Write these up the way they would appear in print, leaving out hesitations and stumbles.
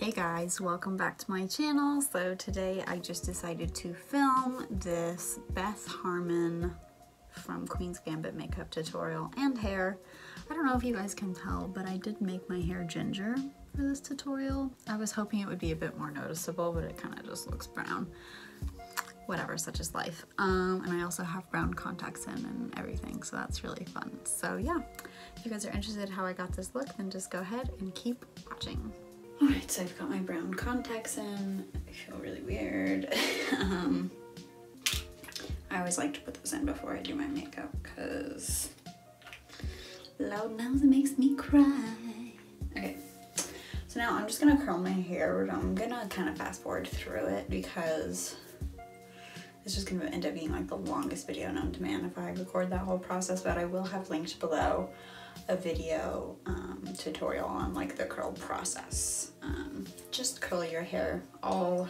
Hey guys, welcome back to my channel. So today I just decided to film this Beth Harmon from Queen's Gambit makeup tutorial and hair. I don't know if you guys can tell, but I did make my hair ginger for this tutorial. I was hoping it would be a bit more noticeable, but it kind of just looks brown. Whatever, such is life. And I also have brown contacts in and everything, so that's really fun. So yeah, if you guys are interested in how I got this look, then just go ahead and keep watching. Alright, so I've got my brown contacts in. I feel really weird. I always like to put those in before I do my makeup because loud nose makes me cry. Okay, so now I'm just gonna curl my hair, but I'm gonna kind of fast forward through it because it's just gonna end up being like the longest video known to man if I record that whole process, but I will have linked below a video tutorial on like the curl process. Just curl your hair all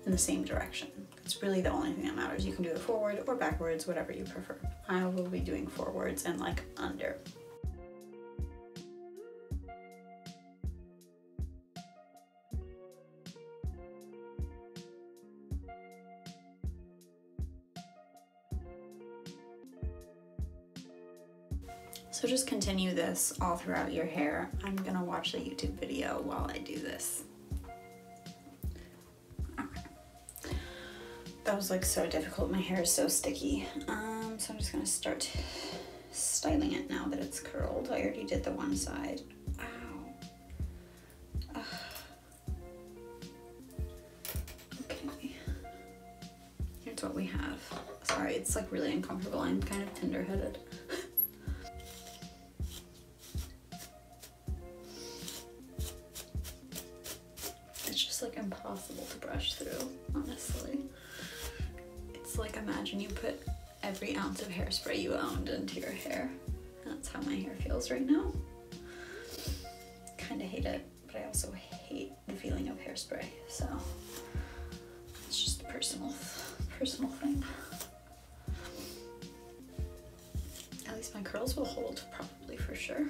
in the same direction. It's really the only thing that matters. You can do it forward or backwards, whatever you prefer. I will be doing forwards and like under. So just continue this all throughout your hair. I'm gonna watch the YouTube video while I do this. Okay. That was like so difficult. My hair is so sticky. So I'm just gonna start styling it now that it's curled. I already did the one side. Ow. Okay. Here's what we have. Sorry, it's like really uncomfortable. I'm kind of tender-headed. Like impossible to brush through, honestly. It's like, imagine you put every ounce of hairspray you owned into your hair. That's how my hair feels right now. Kind of hate it, but I also hate the feeling of hairspray, so it's just a personal thing. At least my curls will hold, probably, for sure.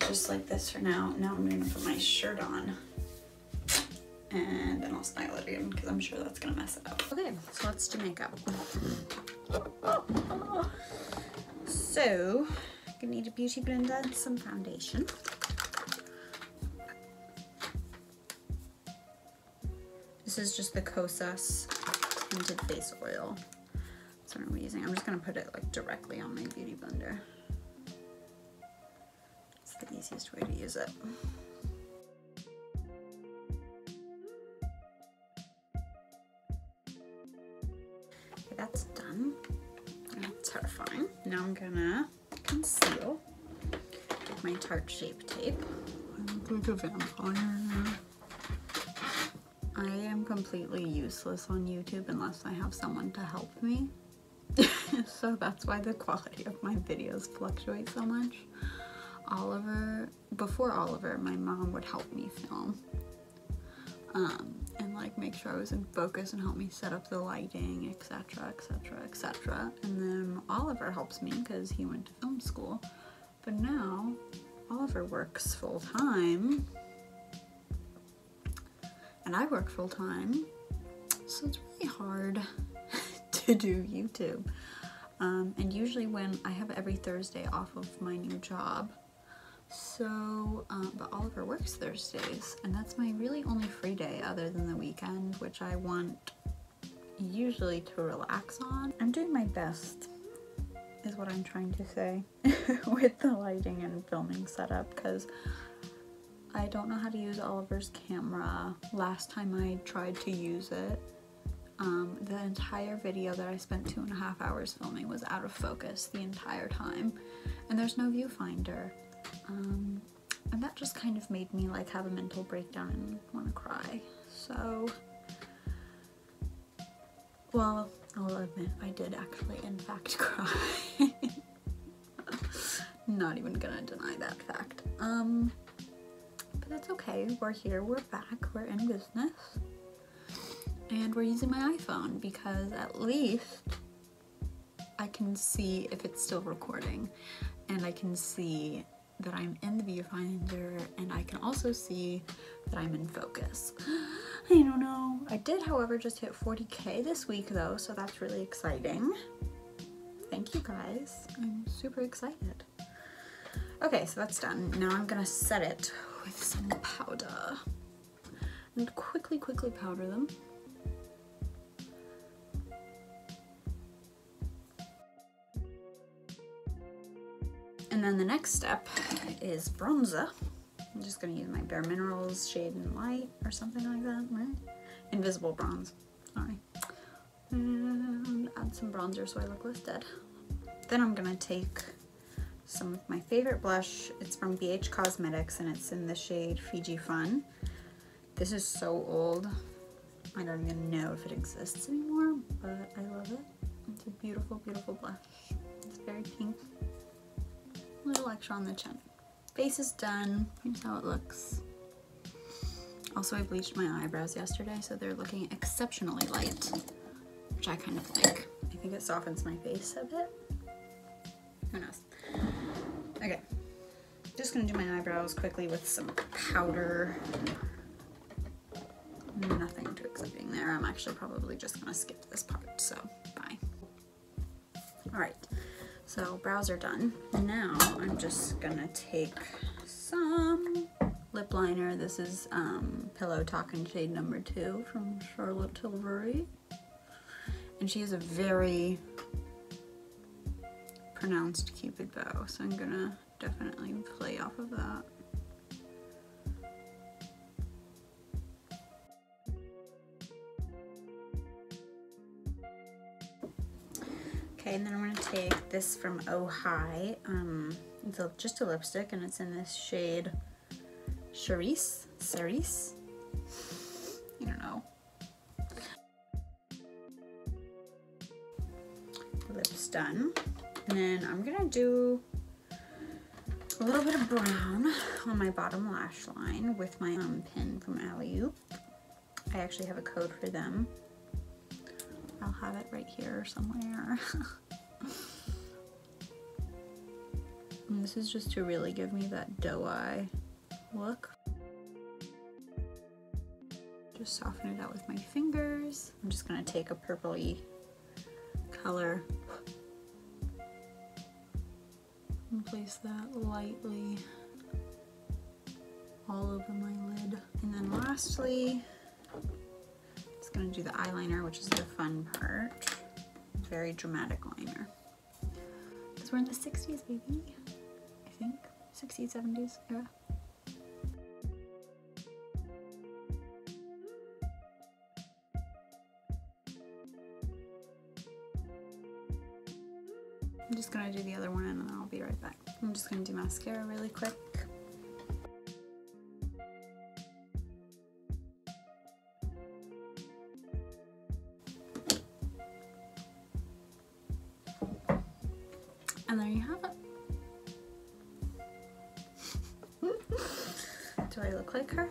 Just like this for now. Now I'm gonna put my shirt on and then I'll style it again because I'm sure that's gonna mess it up. Okay, so let's do makeup. So, gonna need a beauty blender and some foundation. This is just the Kosas Tinted Face Oil. That's what I'm using. I'm just gonna put it like directly on my beauty blender. The easiest way to use it. Okay, that's done. That's terrifying. Now I'm gonna conceal with my Tarte Shape Tape. I look like a vampire. I am completely useless on YouTube unless I have someone to help me. So that's why the quality of my videos fluctuate so much. Before Oliver, my mom would help me film and like make sure I was in focus and help me set up the lighting, etc, etc, etc. And then Oliver helps me because he went to film school. But now Oliver works full-time and I work full-time, so it's really hard to do YouTube. And usually when I have every Thursday off of my new job. So, but Oliver works Thursdays, and that's my really only free day other than the weekend, which I want usually to relax on. I'm doing my best, is what I'm trying to say, with the lighting and filming setup, because I don't know how to use Oliver's camera. Last time I tried to use it, the entire video that I spent 2.5 hours filming was out of focus the entire time, and there's no viewfinder. And that just kind of made me like have a mental breakdown and want to cry. So, well, I'll admit I did actually in fact cry. Not even gonna deny that fact. But that's okay. We're here, we're back, we're in business. And we're using my iPhone because at least I can see if it's still recording. and I can see that I'm in the viewfinder, and I can also see that I'm in focus. I don't know. I did, however, just hit 40K this week though, so that's really exciting. Thank you guys. I'm super excited. Okay, so that's done. Now I'm gonna set it with some powder and quickly powder them. And then the next step is bronzer. I'm just gonna use my Bare Minerals Shade and Light or something like that, right? Invisible Bronze, sorry. And add some bronzer so I look less dead. Then I'm gonna take some of my favorite blush. It's from BH Cosmetics and it's in the shade Fiji Fun. This is so old. I don't even know if it exists anymore, but I love it. It's a beautiful, beautiful blush. It's very pink. A little extra on the chin. Face is done. Here's how it looks. Also, I bleached my eyebrows yesterday, so they're looking exceptionally light, which I kind of like. I think it softens my face a bit. Who knows? Okay, just gonna do my eyebrows quickly with some powder. Nothing too exciting there. I'm actually probably just gonna skip this part, so bye. All right. So brows are done. Now I'm just gonna take some lip liner. This is Pillow Talk in shade number 2 from Charlotte Tilbury. And she has a very pronounced Cupid bow, so I'm gonna definitely play off of that. Okay, and then I'm gonna take this from Oh Hi. It's just a lipstick, and it's in this shade Cerise. I don't know. Lips done, and then I'm gonna do a little bit of brown on my bottom lash line with my pin from Alley-oop. I actually have a code for them. I'll have it right here somewhere. And this is just to really give me that doe eye look. Just soften it out with my fingers. I'm just gonna take a purpley color and place that lightly all over my lid. And then lastly, just gonna do the eyeliner, which is the fun part. Very dramatic liner. Because we're in the 60s, baby. I think. 60s, 70s era. I'm just gonna do the other one and then I'll be right back. I'm just gonna do mascara really quick. And there you have it. Do I look like her?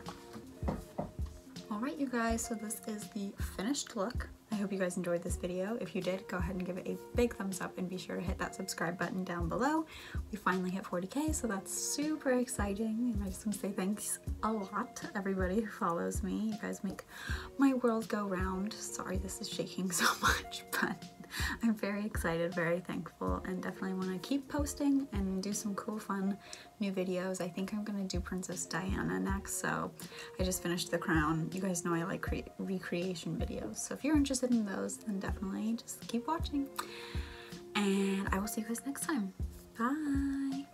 Alright you guys, so this is the finished look. I hope you guys enjoyed this video. If you did, go ahead and give it a big thumbs up and be sure to hit that subscribe button down below. We finally hit 40K, so that's super exciting. And I just want to say thanks a lot to everybody who follows me. You guys make my world go round. Sorry this is shaking so much, but I'm very excited, very thankful, and definitely want to keep posting and do some cool, fun new videos. I think I'm gonna do Princess Diana next, so I just finished The Crown. You guys know I like recreation videos, so if you're interested in those, then definitely just keep watching. And I will see you guys next time. Bye!